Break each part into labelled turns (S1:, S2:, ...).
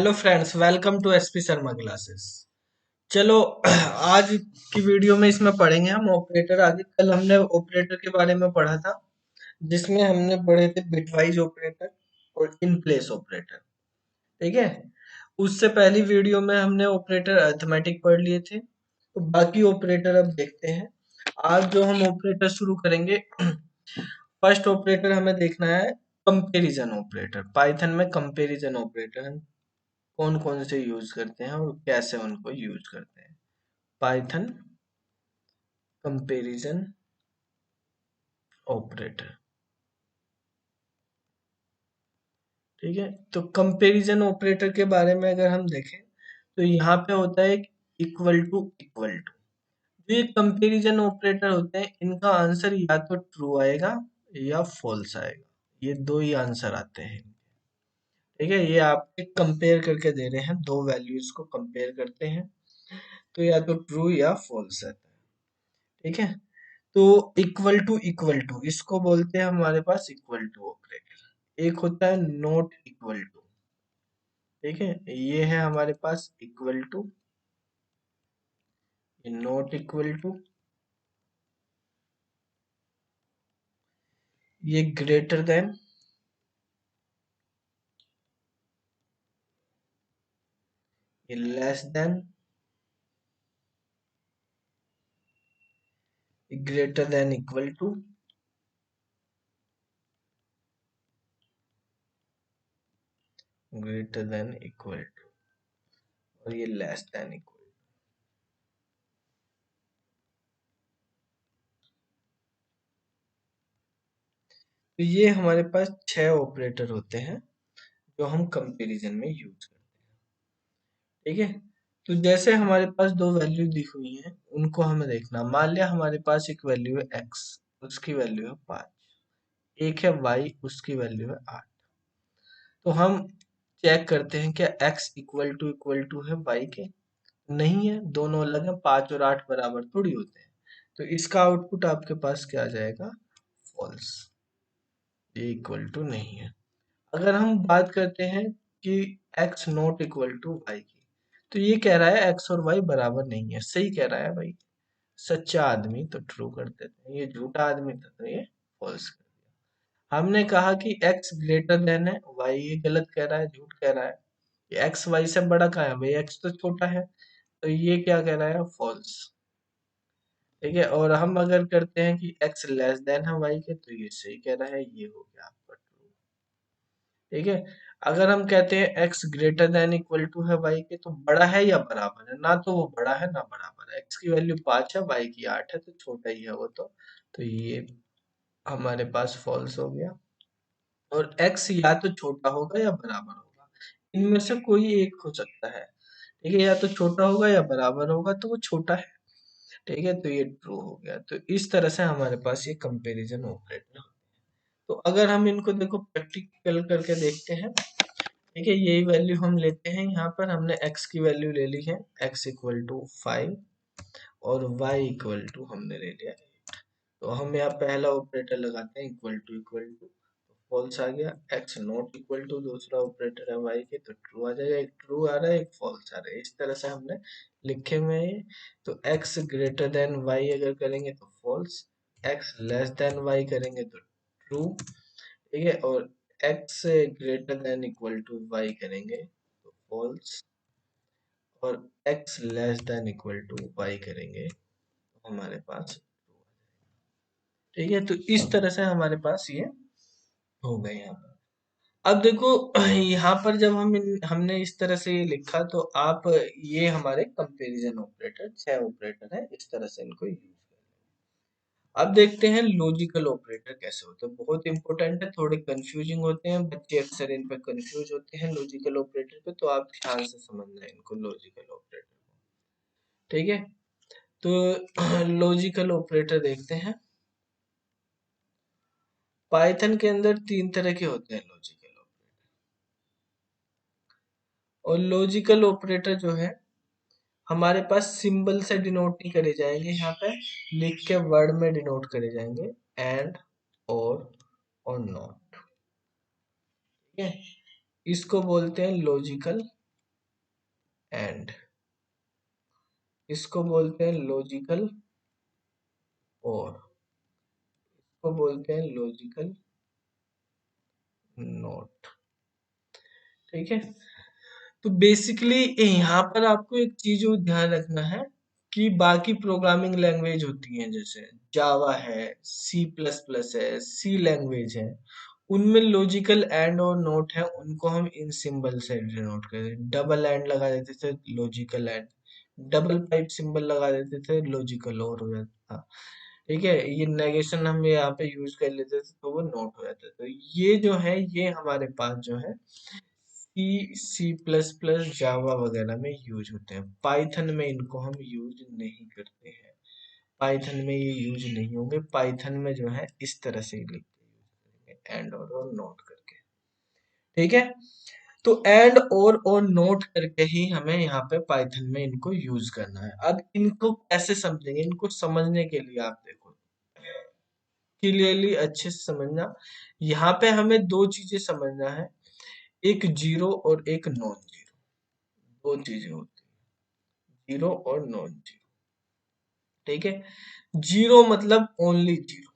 S1: Hello friends, welcome to SP Sharma classes. चलो आज की वीडियो में इसमें पढ़ेंगे हम ऑपरेटर। आगे कल हमने ऑपरेटर के बारे में पढ़ा था, जिसमें हमने पढ़े थे बिटवाइज ऑपरेटर और इन प्लेस ऑपरेटर। ठीक है। उससे पहली वीडियो में हमने ऑपरेटर अरिथमेटिक पढ़ लिए थे, तो बाकी ऑपरेटर अब देखते हैं। आज जो हम ऑपरेटर शुरू करेंगे, फर्स्ट ऑपरेटर हमें देखना है कंपैरिजन ऑपरेटर। पाइथन में कंपैरिजन ऑपरेटर हम कौन कौन से यूज करते हैं और कैसे उनको यूज करते हैं। Python comparison operator. ठीक है। तो कंपैरिजन ऑपरेटर के बारे में अगर हम देखें, तो यहाँ पे होता है इक्वल टू इक्वल टू। जो ये कंपैरिजन ऑपरेटर होते हैं, इनका आंसर या तो ट्रू आएगा या फॉल्स आएगा। ये दो ही आंसर आते हैं। ठीक है। ये आपके कंपेयर करके दे रहे हैं, दो वैल्यूज को कंपेयर करते हैं, तो या तो ट्रू या फॉल्स आता है। ठीक है। तो इक्वल टू इसको बोलते हैं हमारे पास इक्वल टू ऑपरेटर। एक होता है नॉट इक्वल टू। ठीक है। ये है हमारे पास इक्वल टू, ये नॉट इक्वल टू, ये ग्रेटर देन, ये लेस देन, ये greater than equal to, greater than equal to, और ये लेस देन इक्वल। तो ये हमारे पास 6 ऑपरेटर होते हैं जो हम कंपैरिजन में यूज करते हैं। ठीक है। तो जैसे हमारे पास दो वैल्यू दी हुई हैं, उनको हमें देखना। मान लिया हमारे पास एक वैल्यू है x, उसकी वैल्यू है 5। एक है y, उसकी वैल्यू है 8। तो हम चेक करते हैं क्या x इक्वल टू है y के। नहीं है, दोनों अलग हैं। 5 और 8 बराबर थोड़ी होते हैं। तो इसका आउटपुट आपके पास क्या आ जाएगा? फॉल्स। ये इक्वल टू नहीं है। अगर हम बात करते हैं कि x not equal to y की, तो ये कह रहा है x और y बराबर नहीं है। सही कह रहा है भाई। सच्चा आदमी तो ट्रू कर देते हैं, ये झूठा आदमी था तो ये फॉल्स कर दिया। हमने कहा कि x ग्रेटर देन है y, ये गलत कह रहा है, झूठ कह रहा है। ये x y से बड़ा कहाँ है भाई? x तो छोटा है, तो ये क्या कह रहा है? फॉल्स। ठीक है। और हम अगर करते हैं कि x लेस देन है y के, तो ये सही कह रहा है, ये हो गया आपका ट्रू। ठीक है। अगर हम कहते हैं x greater than equal to है y के, तो बड़ा है या बराबर है? ना तो वो बड़ा है ना बराबर है। x की वैल्यू 5 है, y की 8 है, तो छोटा ही है वो तो ये हमारे पास फॉल्स हो गया। और x या तो छोटा होगा या बराबर होगा, इनमें से कोई एक हो सकता है। ठीक है। या तो छोटा होगा या बराबर होगा, तो वो छोटा है। ठीक है। तो ये ट्रू हो गया। तो इस तरह से हमारे पास ये कंपैरिजन ऑपरेटर। तो अगर हम इनको देखो प्रैक्टिकल करके देखते हैं। ठीक है। यही वैल्यू हम लेते हैं। यहाँ पर हमने x की वैल्यू ले ली है, x इक्वल टू 5, और y इक्वल टू हमने ले लिया। तो हम यहाँ पहला ऑपरेटर लगाते हैं इक्वल टू, तो फॉल्स आ गया। x नॉट इक्वल टू दूसरा ऑपरेटर है y के, तो ट्रू आ जाएगा। एक ट्रू आ रहा है, एक फॉल्स आ रहा है। इस तरह से हमने लिखे हुए हैं। तो x ग्रेटर देन y अगर करेंगे तो false, x less than y करेंगे तो ट्रू। ठीक है। और x greater than equal to y करेंगे तो फॉल्स, और x less than equal to y करेंगे तो हमारे पास true। ठीक है। तो इस तरह से हमारे पास ये हो गए यहाँ पर। अब देखो यहाँ पर जब हमने इस तरह से ये लिखा, तो आप ये हमारे कंपैरिजन ऑपरेटर 6 ऑपरेटर है, इस तरह से इनको यूज कर। अब देखते हैं लॉजिकल ऑपरेटर कैसे होते हैं। बहुत इंपॉर्टेंट है, थोड़े कंफ्यूजिंग होते हैं, बच्चे अक्सर इन पे कंफ्यूज होते हैं लॉजिकल ऑपरेटर पे, तो आप ध्यान से समझना है इनको, लॉजिकल ऑपरेटर। ठीक है। तो लॉजिकल ऑपरेटर देखते हैं। पाइथन के अंदर 3 तरह के होते हैं लॉजिकल ऑपरेटर। और लॉजिकल ऑपरेटर जो है हमारे पास सिंबल से डिनोट नहीं करे जाएंगे, यहाँ पे लिख के वर्ड में डिनोट करे जाएंगे, एंड, और नॉट। ठीक है। इसको बोलते हैं लॉजिकल एंड, इसको बोलते हैं लॉजिकल और, इसको बोलते हैं लॉजिकल नॉट। ठीक है, तो बेसिकली यहाँ पर आपको एक चीज और ध्यान रखना है कि बाकी प्रोग्रामिंग लैंग्वेज होती हैं जैसे जावा है, सी प्लस प्लस है, सी लैंग्वेज है, उनमें लॉजिकल एंड और नोट है, उनको हम इन सिंबल से डिनोट करते हैं। डबल एंड लगा देते थे logical and, double pipe symbol लगा देते थे लॉजिकल और हो जाता था। ठीक है, ये नेगेशन हम यहाँ पे यूज कर लेते थे तो वो नोट हो जाता था। तो ये जो है ये हमारे पास जो है सी, सी प्लस प्लस, जावा वगैरह में यूज होते हैं। पाइथन में इनको हम यूज नहीं करते हैं, पाइथन में ये यूज नहीं होंगे। पाइथन में जो है इस तरह से ही लिखते हैं, एंड और नोट करके। ठीक है, तो एंड और नोट करके ही हमें यहाँ पे पाइथन में इनको यूज करना है। अब इनको कैसे समझेंगे, इनको समझने के लिए आप देखो क्लियरली अच्छे से समझना। यहाँ पे हमें दो चीजें समझना है, एक जीरो और एक नॉन जीरो, दो चीजें होती है, जीरो और नॉन जीरो। ठीक है, जीरो मतलब ओनली जीरो,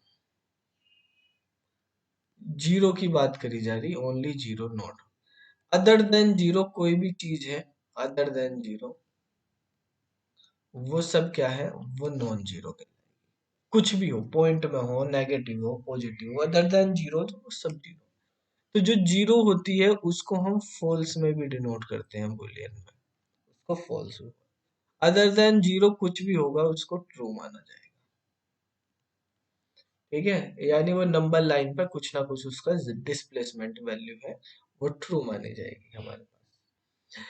S1: जीरो की बात करी जा रही, only zero, not other than zero. कोई भी चीज है अदर देन जीरो, वो सब क्या है, वो नॉन जीरो के, कुछ भी हो, पॉइंट में हो, नेगेटिव हो, पॉजिटिव हो, अदर देन जीरो तो वो सब जीरो। तो जो जीरो होती है उसको हम फॉल्स में भी डिनोट करते हैं, बुलियन में, उसको फॉल्स। अदर देन जीरो कुछ भी होगा उसको ट्रू माना जाएगा। ठीक है, यानी वो नंबर लाइन पर कुछ ना कुछ उसका डिस्प्लेसमेंट वैल्यू है, वो ट्रू मानी जाएगी हमारे पास।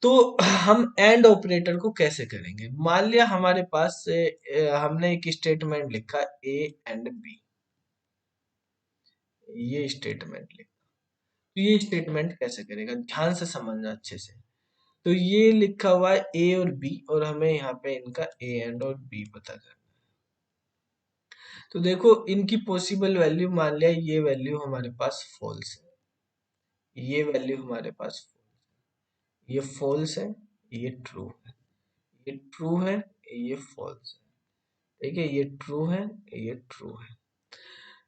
S1: तो हम एंड ऑपरेटर को कैसे करेंगे, मान लिया हमारे पास हमने एक स्टेटमेंट लिखा ए एंड बी, ये स्टेटमेंट लिखा। तो ये स्टेटमेंट कैसे करेगा, ध्यान से समझना अच्छे से। तो ये लिखा हुआ है ए और बी, और हमें यहाँ पे इनका ए एंड और बी पता करना। तो देखो इनकी पॉसिबल वैल्यू, मान लिया ये वैल्यू हमारे पास फॉल्स है, ये वैल्यू हमारे पास, ये फॉल्स है, ये ट्रू है, ये ट्रू है, ये फॉल्स है। ठीक है, ये ट्रू है, ये ट्रू है।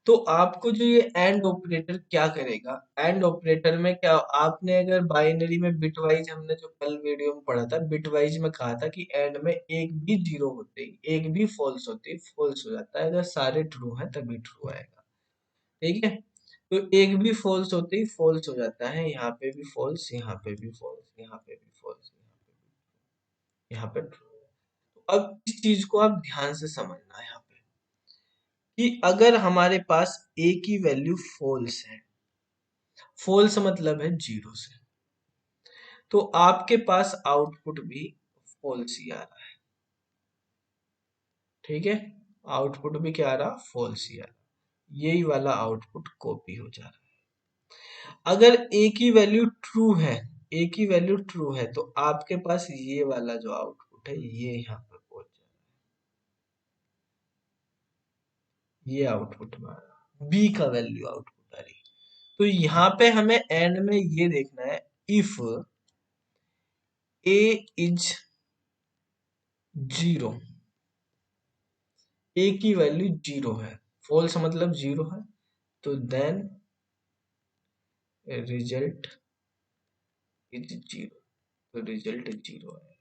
S1: तो आपको जो ये एंड ऑपरेटर क्या करेगा, एंड ऑपरेटर में क्या, आपने अगर बाइनरी में बिट वाइज, हमने जो कल वीडियो में पढ़ा था, बिट वाइज में कहा था कि एंड में एक भी जीरो होते ही, एक भी फॉल्स होते ही फॉल्स हो जाता है, अगर सारे ट्रू हैं तभी ट्रू आएगा। ठीक है, तो एक भी फॉल्स होते ही फॉल्स हो जाता है, यहाँ पे भी फॉल्स, यहाँ पे भी फॉल्स, यहाँ पे भी फॉल्स, यहाँ पे ट्रू। तो अब इस चीज को आप ध्यान से समझना है यहाँ पे, कि अगर हमारे पास a की वैल्यू फॉल्स है, फॉल्स मतलब है जीरो से, तो आपके पास आउटपुट भी फॉल्स ही आ रहा है। ठीक है, आउटपुट भी क्या आ रहा, फॉल्स ही आ रहा, यही वाला आउटपुट कॉपी हो जा रहा है। अगर a की वैल्यू ट्रू है, a की वैल्यू ट्रू है, तो आपके पास ये वाला जो आउटपुट है ये यहाँ पर पहुंच जाए, ये आउटपुट में आ रहा, b का वैल्यू आउटपुट आ रही। तो यहाँ पे हमें एंड में ये देखना है, if a is zero, a की वैल्यू जीरो है, फॉल्स मतलब जीरो है, तो देन रिजल्ट इज जीरो, तो रिजल्ट जीरो है।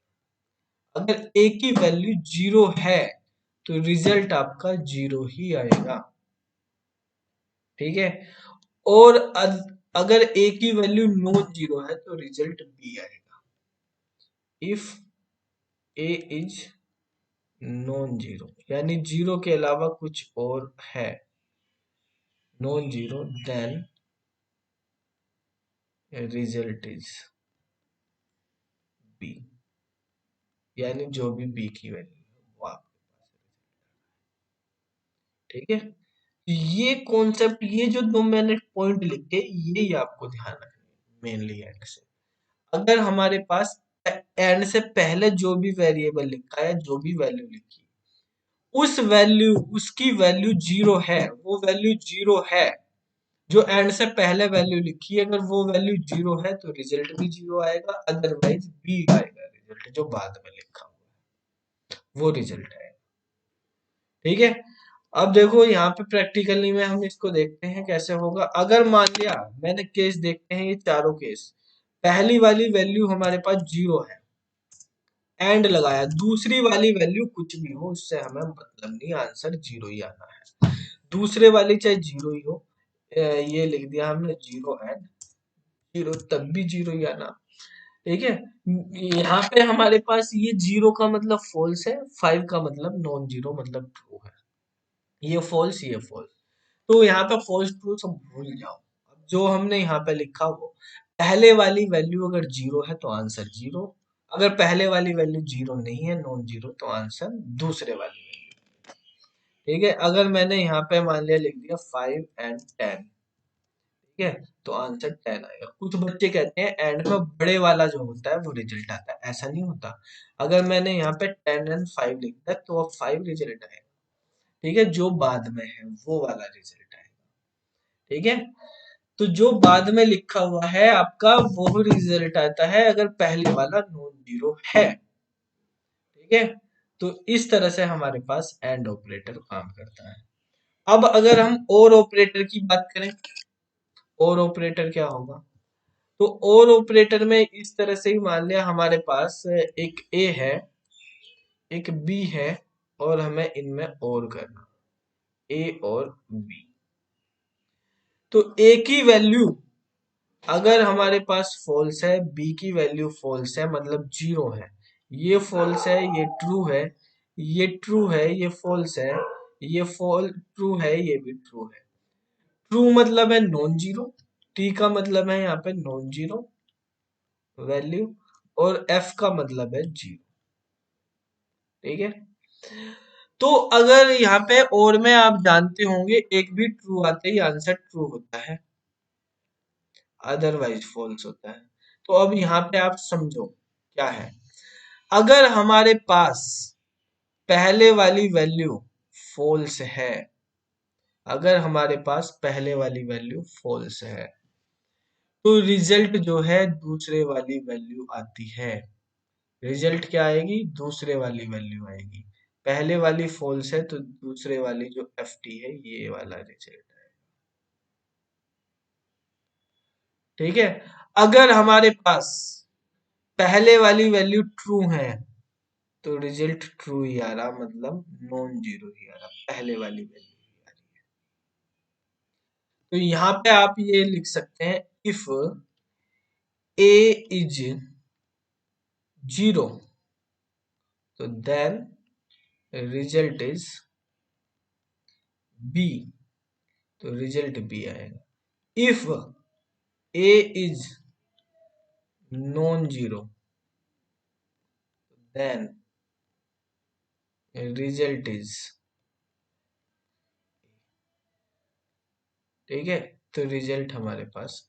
S1: अगर a की वैल्यू जीरो है तो रिजल्ट आपका जीरो ही आएगा। ठीक है, और अगर a की वैल्यू नॉन जीरो है तो रिजल्ट b आएगा, if a is non zero, यानी जीरो के अलावा कुछ और है, non zero, then result is b, यानी जो भी b की वैल्यू है वो आपके पास है। ठीक है, तो ये कॉन्सेप्ट, ये जो दो मैंने पॉइंट लिखे, ये आपको ध्यान रखना मेनली एंड से। अगर हमारे पास एंड से पहले जो भी वेरिएबल लिखा है, जो भी वैल्यू लिखी, उस वैल्यू, उसकी वैल्यू जीरो है, वो वैल्यू जीरो है, जो एंड से पहले वैल्यू लिखी है, अगर वो वैल्यू जीरो है तो रिजल्ट भी जीरो आएगा, अदरवाइज बी आएगा। रिजल्ट जो बाद में लिखा हुआ है वो रिजल्ट है। ठीक है, अब देखो यहाँ पे प्रैक्टिकली में हम इसको देखते हैं कैसे होगा। अगर मान लिया, मैंने केस देखते हैं ये चारों केस, पहली वाली वैल्यू हमारे पास जीरो है, एंड लगाया, दूसरी वाली वैल्यू कुछ भी हो उससे हमें मतलब नहीं, आंसर जीरो ही आना है। दूसरे वाली चाहे जीरो ही हो, ये लिख दिया हमने जीरो एंड जीरो, तब भी जीरो ही आना। ठीक है, यहाँ पे हमारे पास ये जीरो का मतलब फॉल्स है, फाइव का मतलब नॉन जीरो मतलब ट्रू है, ये फॉल्स ये फॉल्स। तो यहाँ पे फॉल्स ट्रू सब भूल जाओ। अब जो हमने यहाँ पे लिखा वो पहले वाली वैल्यू अगर जीरो है तो आंसर जीरो, अगर पहले वाली वैल्यू जीरो नहीं है नॉन जीरो तो आंसर दूसरे वाली वैल्यू। ठीक है, अगर मैंने यहाँ पे मान लिया लिख दिया 5 and 10, ठीक है, तो आंसर 10 आएगा। कुछ बच्चे कहते हैं एंड में बड़े वाला जो होता है वो रिजल्ट आता है, ऐसा नहीं होता। अगर मैंने यहाँ पे 10 and 5 लिखा है तो अब 5 रिजल्ट आएगा। ठीक है, जो बाद में है वो वाला रिजल्ट आएगा। ठीक है, तो जो बाद में लिखा हुआ है आपका वो रिजल्ट आता है अगर पहले वाला नॉन जीरो है। ठीक है, तो इस तरह से हमारे पास एंड ऑपरेटर काम करता है। अब अगर हम और ऑपरेटर की बात करें, और ऑपरेटर क्या होगा, तो और ऑपरेटर में इस तरह से ही मान लिया हमारे पास एक ए है, एक बी है, और हमें इनमें और करना, ए और बी। तो ए की वैल्यू अगर हमारे पास फॉल्स है, बी की वैल्यू फॉल्स है मतलब जीरो है, ये फॉल्स है ये ट्रू है, ये ट्रू है ये फॉल्स है, ये फॉल ट्रू है ये भी ट्रू है। ट्रू मतलब है नॉन जीरो, टी का मतलब है यहाँ पे नॉन जीरो वैल्यू, और एफ का मतलब है जीरो। ठीक है, तो अगर यहाँ पे और में आप जानते होंगे एक भी ट्रू आते ही आंसर ट्रू होता है, अदरवाइज फॉल्स होता है। तो अब यहाँ पे आप समझो क्या है, अगर हमारे पास पहले वाली वैल्यू फॉल्स है, अगर हमारे पास पहले वाली वैल्यू फॉल्स है तो रिजल्ट जो है दूसरे वाली वैल्यू आती है। रिजल्ट क्या आएगी, दूसरे वाली वैल्यू आएगी। पहले वाली फॉल्स है तो दूसरे वाली जो एफ टी है ये वाला रिजल्ट है। ठीक है, अगर हमारे पास पहले वाली वैल्यू ट्रू है तो रिजल्ट ट्रू ही आ रहा, मतलब नॉन जीरो ही आ रहा, पहले वाली वैल्यू ही आ रही है। तो यहाँ पे आप ये लिख सकते हैं, इफ ए इज जीरो तो देन रिजल्ट इज बी, तो रिजल्ट बी आएगा। If A is non zero then result is, ठीक है, तो रिजल्ट हमारे पास,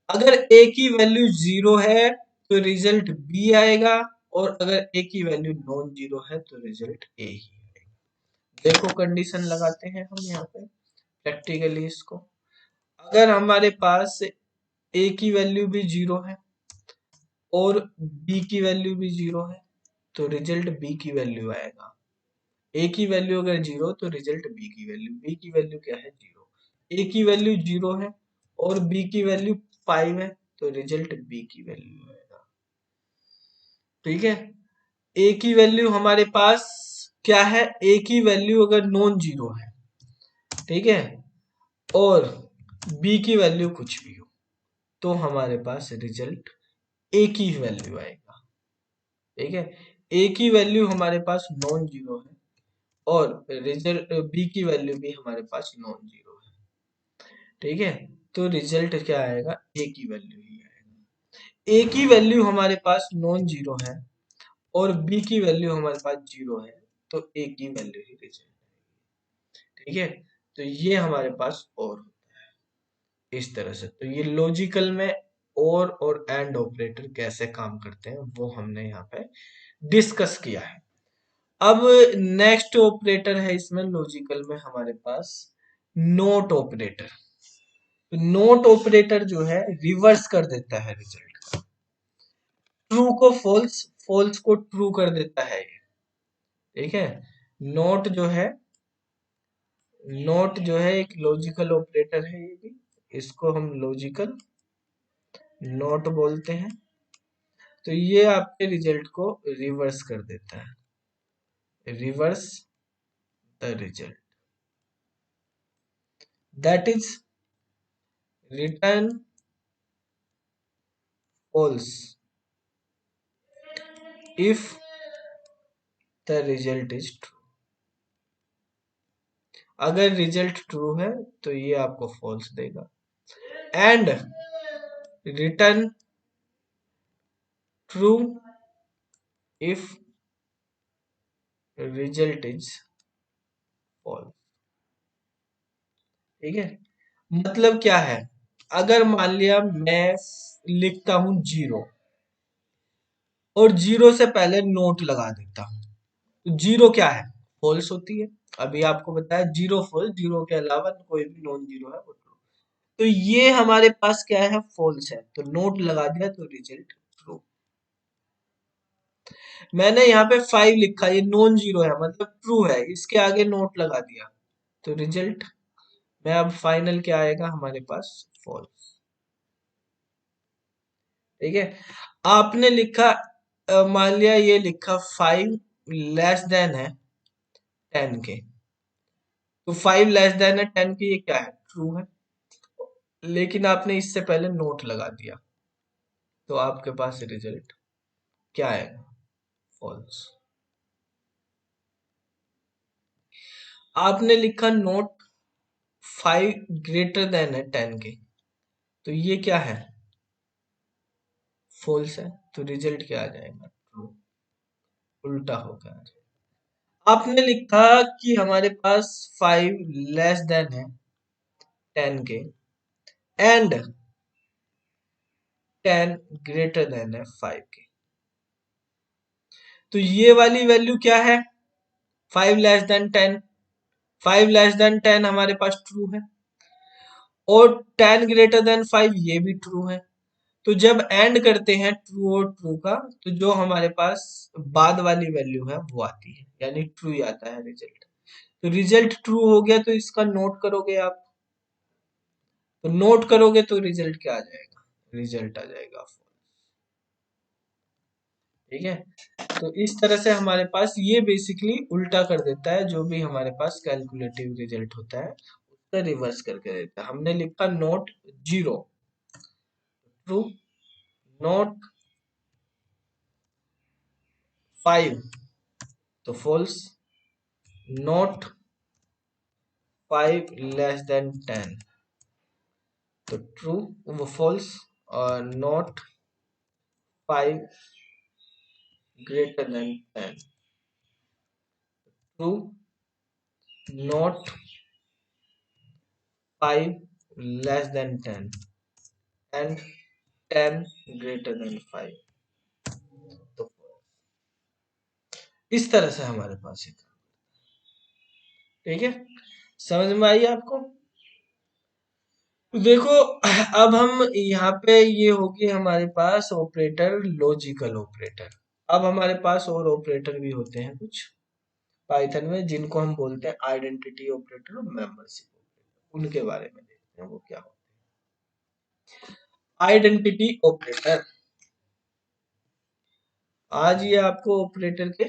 S1: अगर ए की वैल्यू जीरो है तो रिजल्ट बी आएगा, और अगर ए की वैल्यू नॉन जीरो है तो रिजल्ट ए ही आएगा। देखो कंडीशन लगाते हैं हम यहाँ पे प्रैक्टिकली इसको, अगर हमारे पास ए की वैल्यू भी जीरो है और बी की वैल्यू भी जीरो है तो रिजल्ट बी की वैल्यू आएगा। ए की वैल्यू अगर जीरो तो रिजल्ट बी की वैल्यू, बी की वैल्यू क्या है जीरो, ए की वैल्यू जीरो है और बी की वैल्यू 5 है तो रिजल्ट बी की वैल्यू आएगा। ठीक है, ए की वैल्यू हमारे पास क्या है, ए की वैल्यू अगर नॉन जीरो है, ठीक है, और बी की वैल्यू कुछ भी हो तो हमारे पास रिजल्ट ए की वैल्यू आएगा। ठीक है, ए की वैल्यू हमारे पास नॉन जीरो है और रिजल्ट बी की वैल्यू भी हमारे पास नॉन जीरो है। ठीक है, तो रिजल्ट क्या आएगा, ए की वैल्यू ही आएगा। ए की वैल्यू हमारे पास नॉन जीरो है और बी की वैल्यू हमारे पास जीरो है तो ए की वैल्यू ही रिजल्ट। ठीक है, तो ये हमारे पास और इस तरह से, तो ये लॉजिकल में और एंड ऑपरेटर कैसे काम करते हैं वो हमने यहाँ पे डिस्कस किया है। अब नेक्स्ट ऑपरेटर है इसमें लॉजिकल में हमारे पास नोट ऑपरेटर। तो नोट ऑपरेटर जो है रिवर्स कर देता है रिजल्ट, ट्रू को फॉल्स, फॉल्स को ट्रू कर देता है ये, ठीक है। नोट जो है, नोट जो है एक लॉजिकल ऑपरेटर है, ये भी, इसको हम लॉजिकल नोट बोलते हैं। तो ये आपके रिजल्ट को रिवर्स कर देता है, reverse the result, that is return false if the result is true. अगर रिजल्ट ट्रू है तो ये आपको फॉल्स देगा, and return true if result is false, ठीक है। मतलब क्या है, अगर मान लिया मैं लिखता हूं जीरो और जीरो से पहले नोट लगा देता हूं, तो जीरो क्या है, फॉल्स होती है। अभी आपको बताया जीरो फॉल्स, जीरो के अलावा कोई भी नॉन जीरो है वो ट्रू। तो ये हमारे पास क्या है, फॉल्स है, तो नोट लगा दिया तो रिजल्ट ट्रू। मैंने यहाँ पे 5 लिखा, ये नॉन जीरो है मतलब ट्रू है, इसके आगे नोट लगा दिया तो रिजल्ट में अब फाइनल क्या आएगा हमारे पास, फॉल्स, ठीक है। आपने लिखा मान लिया ये लिखा 5 लेस देन है 10 के, तो 5 लेस देन है 10 के, ये क्या है, ट्रू है। लेकिन आपने इससे पहले नोट लगा दिया तो आपके पास रिजल्ट क्या आएगा, फॉल्स। आपने लिखा नोट 5 ग्रेटर देन है 10 के, तो ये क्या है, फॉल्स है, तो रिजल्ट क्या आ जाएगा, ट्रू, उल्टा होगा। आपने लिखा कि हमारे पास 5 लेस देन है 10 के एंड 10 ग्रेटर देन है 5 के, तो ये वाली वैल्यू क्या है, 5 लेस देन 10, 5 लेस देन 10 हमारे पास ट्रू है, और 10 ग्रेटर देन 5 ये भी ट्रू है। तो जब एंड करते हैं ट्रू और ट्रू का, तो जो हमारे पास बाद वाली वैल्यू है वो आती है, यानी ट्रू ही आता है रिजल्ट। तो रिजल्ट ट्रू हो गया तो इसका नोट करोगे आप, तो नोट करोगे तो रिजल्ट क्या आ जाएगा, रिजल्ट आ जाएगा, ठीक है। तो इस तरह से हमारे पास ये बेसिकली उल्टा कर देता है, जो भी हमारे पास कैलकुलेटिव रिजल्ट होता है उसका रिवर्स करके देता है। हमने लिखा नोट जीरो ट्रू, नोट 5 तो फॉल्स, नोट 5 लेस देन 10 तो ट्रू, वो फॉल्स, और note 5 greater than 10 true, note 5 less than 10 and 10 greater than 5, तो इस तरह से हमारे पास एक, ठीक है, समझ में आई आपको। तो देखो, अब हम यहाँ पे ये होगी हमारे पास ऑपरेटर, लॉजिकल ऑपरेटर। अब हमारे पास और ऑपरेटर भी होते हैं कुछ पाइथन में, जिनको हम बोलते हैं आइडेंटिटी ऑपरेटर और मेंबरशिप ऑपरेटर। उनके बारे में देखते हैं वो क्या होते हैं। आइडेंटिटी ऑपरेटर, आज ये आपको ऑपरेटर के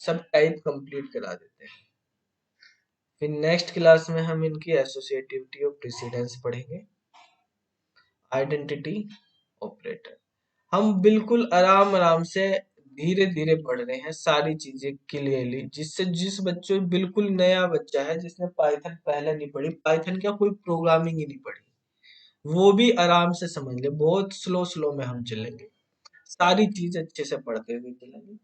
S1: सब टाइप कंप्लीट करा देते हैं, फिर नेक्स्ट क्लास में हम इनकी एसोसिएटिविटी और प्रेसिडेंस पढ़ेंगे। आइडेंटिटी ऑपरेटर हम बिल्कुल आराम आराम से धीरे धीरे पढ़ रहे हैं, सारी चीजें क्लियरली, जिससे जिस बच्चों, बिल्कुल नया बच्चा है जिसने पाइथन पहले नहीं पढ़ी, पाइथन क्या कोई प्रोग्रामिंग ही नहीं पढ़ी, वो भी आराम से समझ ले। बहुत स्लो स्लो में हम चलेंगे, सारी चीज अच्छे से पढ़ते हुए चलेंगे,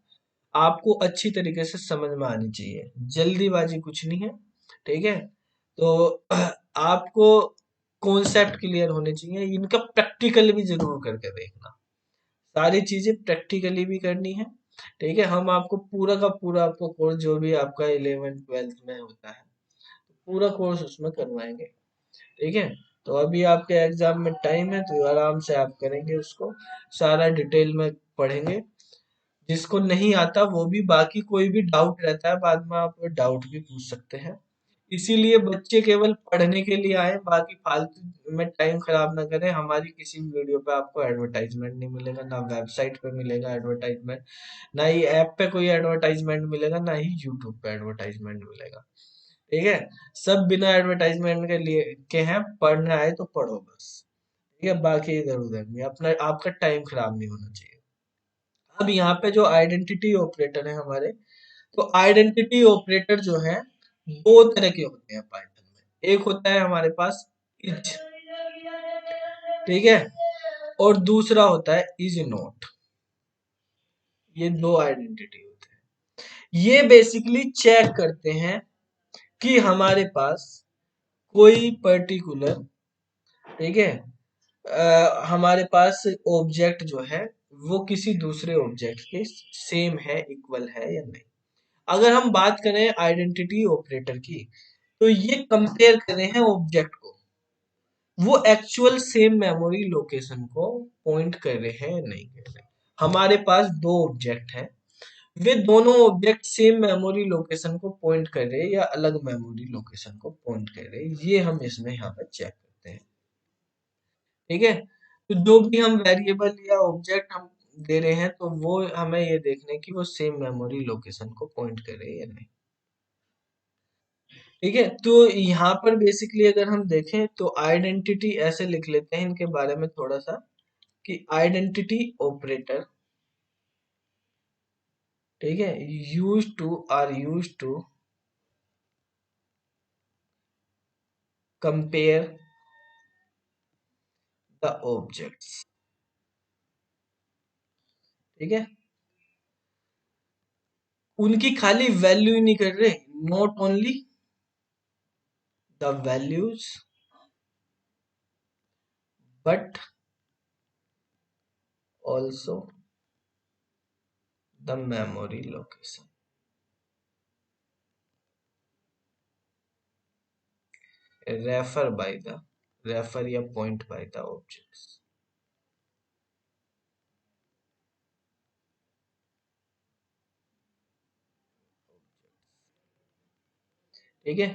S1: आपको अच्छी तरीके से समझ में आनी चाहिए, जल्दीबाजी कुछ नहीं है, ठीक है। तो आपको कॉन्सेप्ट क्लियर होने चाहिए, इनका प्रैक्टिकल भी जरूर करके देखना, सारी चीजें प्रैक्टिकली भी करनी है, ठीक है। हम आपको पूरा का पूरा, आपको कोर्स जो भी आपका 11th 12th में होता है पूरा कोर्स उसमें करवाएंगे, ठीक है। तो अभी आपके एग्जाम में टाइम है तो आराम से आप करेंगे उसको, सारा डिटेल में पढ़ेंगे। जिसको नहीं आता वो भी, बाकी कोई भी डाउट रहता है बाद में आप डाउट भी पूछ सकते हैं। इसीलिए बच्चे केवल पढ़ने के लिए आए, बाकी फालतू में टाइम खराब ना करें। हमारी किसी भी वीडियो पे आपको एडवर्टाइजमेंट नहीं मिलेगा, ना वेबसाइट पे मिलेगा एडवर्टाइजमेंट, ना ही ऐप पे कोई एडवर्टाइजमेंट मिलेगा, ना ही यूट्यूब पे एडवर्टाइजमेंट मिलेगा। ठीक है, सब बिना एडवर्टाइजमेंट के लिए के हैं। पढ़ने आए तो पढ़ो बस। ठीक है, बाकी इधर उधर नहीं, अपना आपका टाइम खराब नहीं होना चाहिए। अब यहाँ पे जो आइडेंटिटी ऑपरेटर है हमारे, तो आइडेंटिटी ऑपरेटर जो है दो तरह के होते हैं पाइथन में। एक होता है हमारे पास इज, ठीक है, और दूसरा होता है इज नॉट। ये दो आइडेंटिटी होते हैं। ये बेसिकली चेक करते हैं कि हमारे पास कोई पर्टिकुलर, ठीक है, हमारे पास ऑब्जेक्ट जो है वो किसी दूसरे ऑब्जेक्ट के सेम है, इक्वल है या नहीं। अगर हम बात करें आइडेंटिटी ऑपरेटर की, तो ये कंपेयर कर रहे हैं ऑब्जेक्ट को, वो एक्चुअल सेम मेमोरी लोकेशन को पॉइंट कर रहे हैं नहीं कर रहे। हमारे पास दो ऑब्जेक्ट हैं, वे दोनों ऑब्जेक्ट सेम मेमोरी लोकेशन को पॉइंट कर रहे हैं या अलग मेमोरी लोकेशन को पॉइंट कर रहे हैं, ये हम इसमें यहाँ पर चेक करते हैं। ठीक है, तो जो भी हम वेरिएबल या ऑब्जेक्ट हम दे रहे हैं, तो वो हमें ये देखना है कि वो सेम मेमोरी लोकेशन को पॉइंट कर रहे हैं या नहीं। ठीक है, तो यहाँ पर बेसिकली अगर हम देखें तो आइडेंटिटी ऐसे लिख लेते हैं इनके बारे में थोड़ा सा, कि आइडेंटिटी ऑपरेटर, ठीक है, use to compare the objects. ठीक है, उनकी खाली वैल्यू ही नहीं कर रहे, not only the values but also the memory location. Refer by the, refer या पॉइंट बाय द ऑब्जेक्ट्स। ठीक है,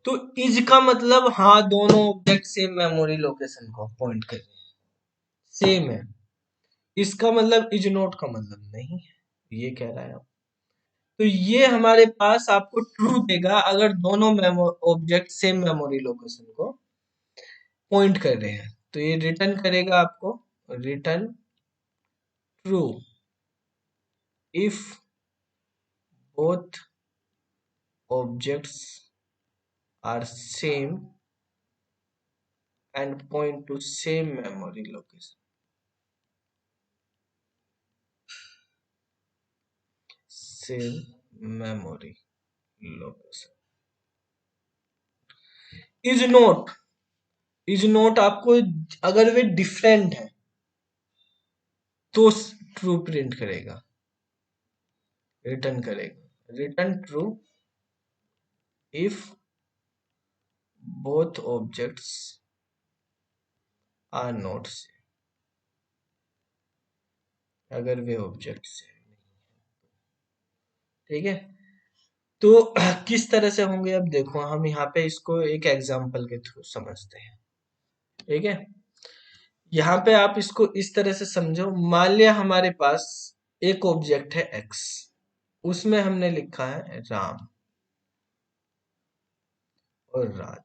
S1: तो इज का मतलब हाँ दोनों ऑब्जेक्ट सेम मेमोरी लोकेशन को पॉइंट कर रहे हैं, सेम है। इसका मतलब इज नॉट का मतलब नहीं है, ये कह रहा है आप। तो ये हमारे पास आपको ट्रू देगा अगर दोनों ऑब्जेक्ट सेम मेमोरी लोकेशन को पॉइंट कर रहे हैं, तो ये रिटर्न करेगा आपको, return true if both objects are same and point to same memory location. Same memory location. Is not आपको, अगर वे डिफरेंट है तो ट्रू प्रिंट करेगा, रिटर्न करेगा, return true if both objects are not same, अगर वे ऑब्जेक्ट सेम नहीं। ठीक है, तो किस तरह से होंगे अब देखो, हम यहाँ पे इसको एक एग्जांपल के थ्रू समझते हैं। ठीक है, यहाँ पे आप इसको इस तरह से समझो, मान लिया हमारे पास एक ऑब्जेक्ट है एक्स, उसमें हमने लिखा है राम और राज।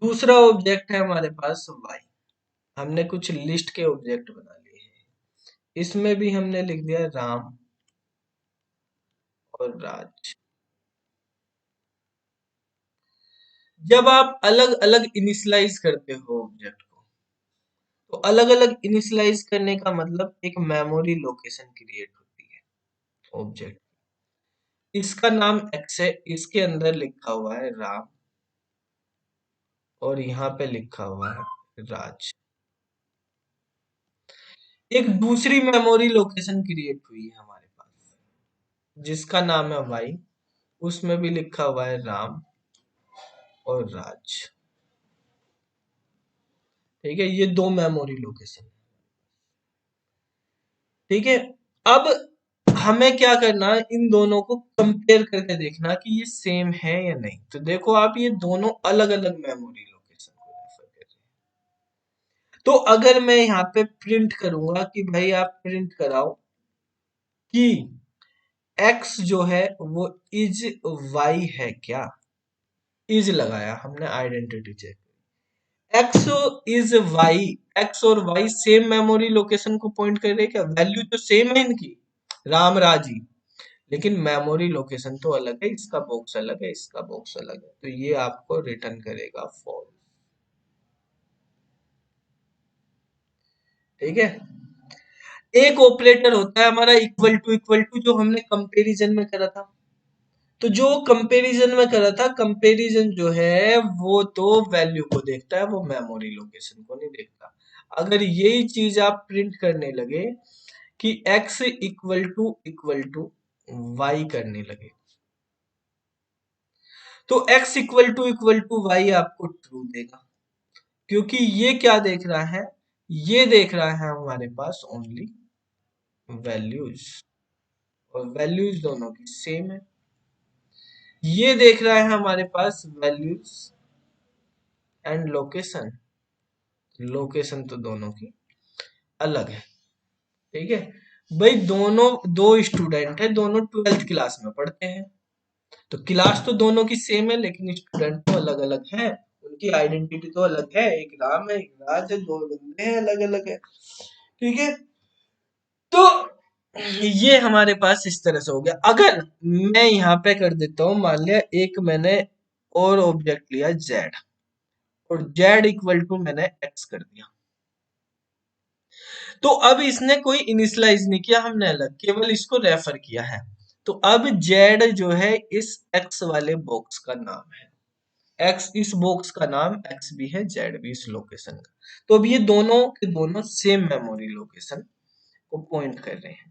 S1: दूसरा ऑब्जेक्ट है हमारे पास वाई, हमने कुछ लिस्ट के ऑब्जेक्ट बना लिए हैं, इसमें भी हमने लिख दिया राम और राज। जब आप अलग अलग इनिशियलाइज करते हो ऑब्जेक्ट को, तो अलग अलग इनिशियलाइज करने का मतलब एक मेमोरी लोकेशन क्रिएट होती है ऑब्जेक्ट। इसका नाम एक्स है, इसके अंदर लिखा हुआ है राम और यहाँ पे लिखा हुआ है राज। एक दूसरी मेमोरी लोकेशन क्रिएट हुई है हमारे पास, जिसका नाम है वाई, उसमें भी लिखा हुआ है राम और राज। ठीक है, ये दो मेमोरी लोकेशन। ठीक है, अब हमें क्या करना है, इन दोनों को कंपेयर करके देखना कि ये सेम है या नहीं। तो देखो आप, ये दोनों अलग अलग मेमोरी लोकेशन को रेफर कर रहे हैं। तो अगर मैं यहाँ पे प्रिंट करूंगा कि भाई आप प्रिंट कराओ कि x जो है वो इज y है क्या, इज लगाया हमने, identity check, x is y, x और y सेम मेमोरी लोकेशन को पॉइंट कर रहे हैं क्या, वैल्यू तो सेम है इनकी, राम राजी, लेकिन मेमोरी लोकेशन तो अलग है, इसका बॉक्स अलग है, इसका बॉक्स अलग है, तो ये आपको रिटर्न करेगा फॉल्स। ठीक है, एक ऑपरेटर होता है हमारा इक्वल टू, जो हमने कंपैरिजन में करा था। तो जो कंपैरिजन में करा था, कंपैरिजन जो है वो तो वैल्यू को देखता है, वो मेमोरी लोकेशन को नहीं देखता। अगर यही चीज आप प्रिंट करने लगे कि x इक्वल टू वाई करने लगे, तो x इक्वल टू वाई आपको ट्रू देगा, क्योंकि ये क्या देख रहा है, ये देख रहा है हमारे पास ओनली वैल्यूज, और वैल्यूज दोनों की सेम है। ये देख रहा है हमारे पास वैल्यूज एंड लोकेशन, लोकेशन तो दोनों की अलग है। ठीक है भाई, दोनों दो स्टूडेंट है, दोनों 12th क्लास में पढ़ते हैं, तो क्लास तो दोनों की सेम है, लेकिन स्टूडेंट तो अलग अलग है, उनकी आइडेंटिटी तो अलग है, एक राम है एक राज है, दो बंदे हैं, अलग अलग है। ठीक है, तो ये हमारे पास इस तरह से हो गया। अगर मैं यहाँ पे कर देता हूँ, मान लिया एक मैंने और ऑब्जेक्ट लिया जेड, और जेड इक्वल टू मैंने एक्स कर दिया, तो अब इसने कोई इनिशियलाइज नहीं किया, हमने अलग केवल इसको रेफर किया है। तो अब जेड जो है इस एक्स वाले बॉक्स का नाम है, एक्स इस बॉक्स का नाम एक्स भी है, जेड भी इस लोकेशन का। तो अब ये दोनों के दोनों सेम मेमोरी लोकेशन को पॉइंट कर रहे हैं।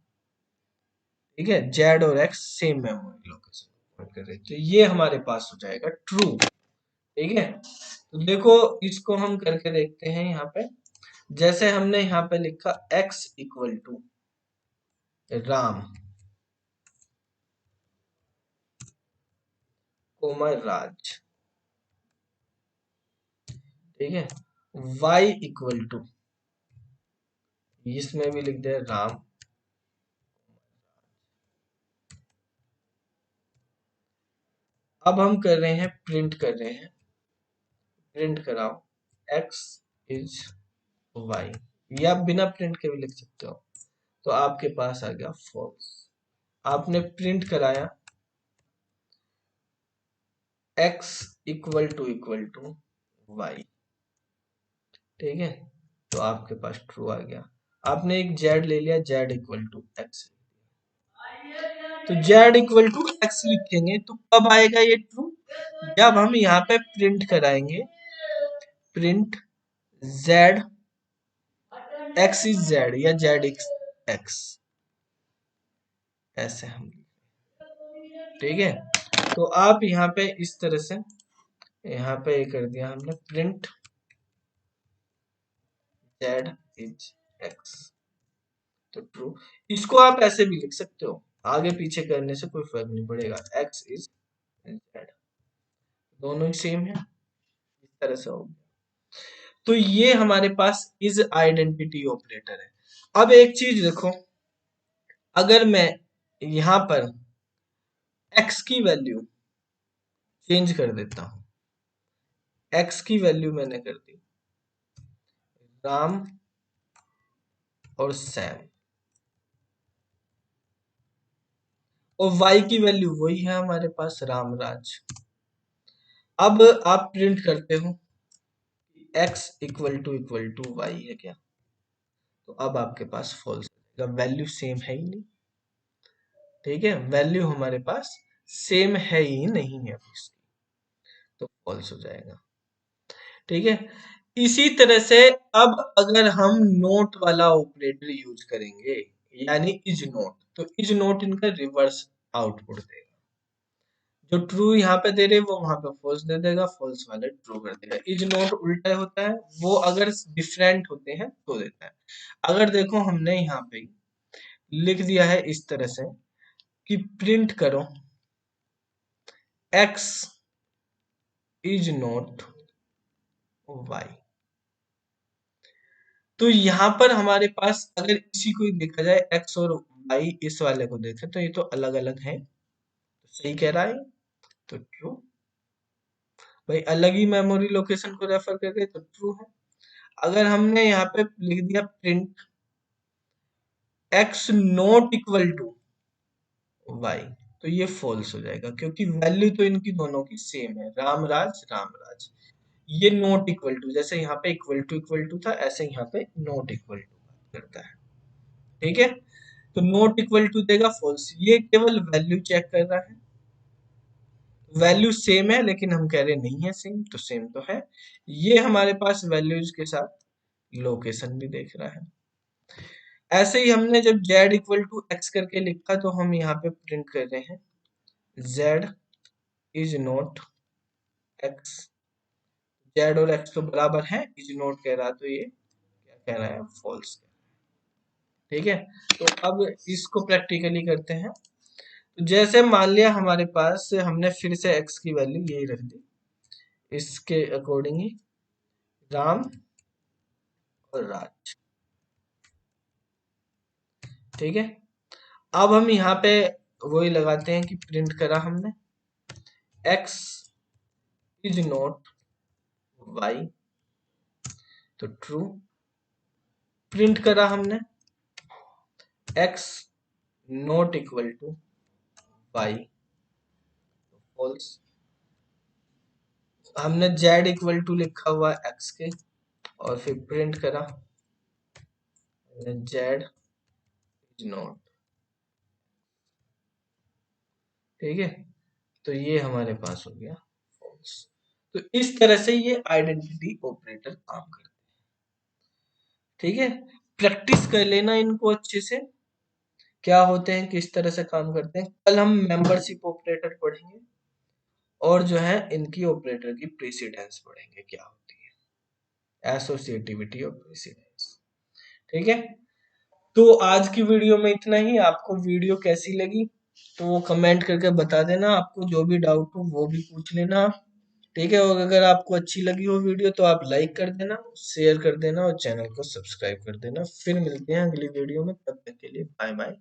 S1: ठीक है, जेड और एक्स सेम मेमोरी लोकेशन को पॉइंट कर रहे हैं, तो ये हमारे पास हो जाएगा ट्रू। ठीक है, तो देखो इसको हम करके देखते हैं। यहाँ पे जैसे हमने यहाँ पे लिखा x इक्वल टू राम कोमल राज, ठीक है, y इक्वल टू, इसमें भी लिख दे राम, अब हम कर रहे हैं प्रिंट कर रहे हैं, प्रिंट कराओ x इज y, या बिना प्रिंट के भी लिख सकते हो, तो आपके पास आ गया फॉल्स। आपने प्रिंट कराया x इक्वल टू y, ठीक है, तो आपके पास ट्रू आ गया। आपने एक z ले लिया, z इक्वल टू x, तो z इक्वल टू x लिखेंगे तो कब आएगा ये ट्रू, जब हम यहाँ पे प्रिंट कराएंगे, print z x is z या z x x, ऐसे हम, ठीक है। तो आप यहाँ पे इस तरह से, यहाँ पे ये कर दिया हमने प्रिंट z इज x, तो ट्रू। इसको आप ऐसे भी लिख सकते हो, आगे पीछे करने से कोई फर्क नहीं पड़ेगा, x इज z, दोनों ही सेम है, इस तरह से हो। तो ये हमारे पास इज आइडेंटिटी ऑपरेटर है। अब एक चीज देखो, अगर मैं यहां पर x की वैल्यू चेंज कर देता हूं, x की वैल्यू मैंने कर दी राम और सैम, और y की वैल्यू वही है हमारे पास रामराज। अब आप प्रिंट करते हो x इक्वल टू y है क्या, तो अब आपके पास फॉल्स, वैल्यू सेम है ही नहीं। ठीक है, वैल्यू हमारे पास सेम है ही नहीं है इसकी, तो फॉल्स हो जाएगा। ठीक है, इसी तरह से अब अगर हम नोट वाला ऑपरेटर यूज करेंगे, यानी इज नोट, तो इज नोट इनका रिवर्स आउटपुट देगा। जो ट्रू यहाँ पे दे रहे वो वहां पे फॉल्स दे देगा, फॉल्स वाले ट्रू कर देगा। इज नॉट उल्टा होता है, वो अगर डिफरेंट होते हैं तो देता है। अगर देखो हमने यहाँ पे लिख दिया है इस तरह से कि प्रिंट करो x इज नॉट y, तो यहाँ पर हमारे पास अगर इसी को ही देखा जाए x और y, इस वाले को देखें तो ये तो अलग अलग है, तो सही कह रहा है तो ट्रू। भाई अलग ही मेमोरी लोकेशन को रेफर कर रहे तो ट्रू है। अगर हमने यहाँ पे लिख दिया print x not equal to y, तो ये फॉल्स हो जाएगा क्योंकि वैल्यू तो इनकी दोनों की सेम है, रामराज रामराज। ये नॉट इक्वल टू, जैसे यहाँ पे इक्वल टू था, ऐसे यहाँ पे नॉट इक्वल टू करता है। ठीक है, तो नॉट इक्वल टू देगा फॉल्स, ये केवल वैल्यू चेक कर रहा है, वैल्यू सेम है लेकिन हम कह रहे नहीं है सेम, तो सेम तो है। ये हमारे पास वैल्यूज के साथ लोकेशन भी देख रहा है। ऐसे ही हमने जब z इक्वल टू एक्स करके लिखा तो हम यहाँ पे प्रिंट कर रहे हैं z is not x, z और x तो बराबर है, इज नॉट कह रहा तो ये क्या कह रहा है, फॉल्स। ठीक है, तो अब इसको प्रैक्टिकली करते हैं। तो जैसे मान लिया हमारे पास हमने फिर से x की वैल्यू यही रख दी, इसके अकॉर्डिंग ही राम और राज। ठीक है, अब हम यहाँ पे वही लगाते हैं कि प्रिंट करा हमने x इज नॉट y, तो ट्रू। प्रिंट करा हमने x not equal to y, false. हमने z इक्वल टू लिखा हुआ x के और फिर प्रिंट करा z इज नॉट। ठीक है, तो ये हमारे पास हो गया फॉल्स। तो इस तरह से ये आइडेंटिटी ऑपरेटर काम करते हैं। ठीक है, प्रैक्टिस कर लेना इनको अच्छे से, क्या होते हैं किस तरह से काम करते हैं। कल हम मेंबरशिप ऑपरेटर पढ़ेंगे और जो है इनकी ऑपरेटर की प्रेसिडेंस पढ़ेंगे, क्या होती है एसोसिएटिविटी और प्रेसिडेंस। ठीक है, तो आज की वीडियो में इतना ही। आपको वीडियो कैसी लगी तो वो कमेंट करके बता देना, आपको जो भी डाउट हो वो भी पूछ लेना। ठीक है, और अगर आपको अच्छी लगी हो वीडियो तो आप लाइक कर देना, शेयर कर देना और चैनल को सब्सक्राइब कर देना। फिर मिलते हैं अगली वीडियो में, तब तक के लिए बाय बाय।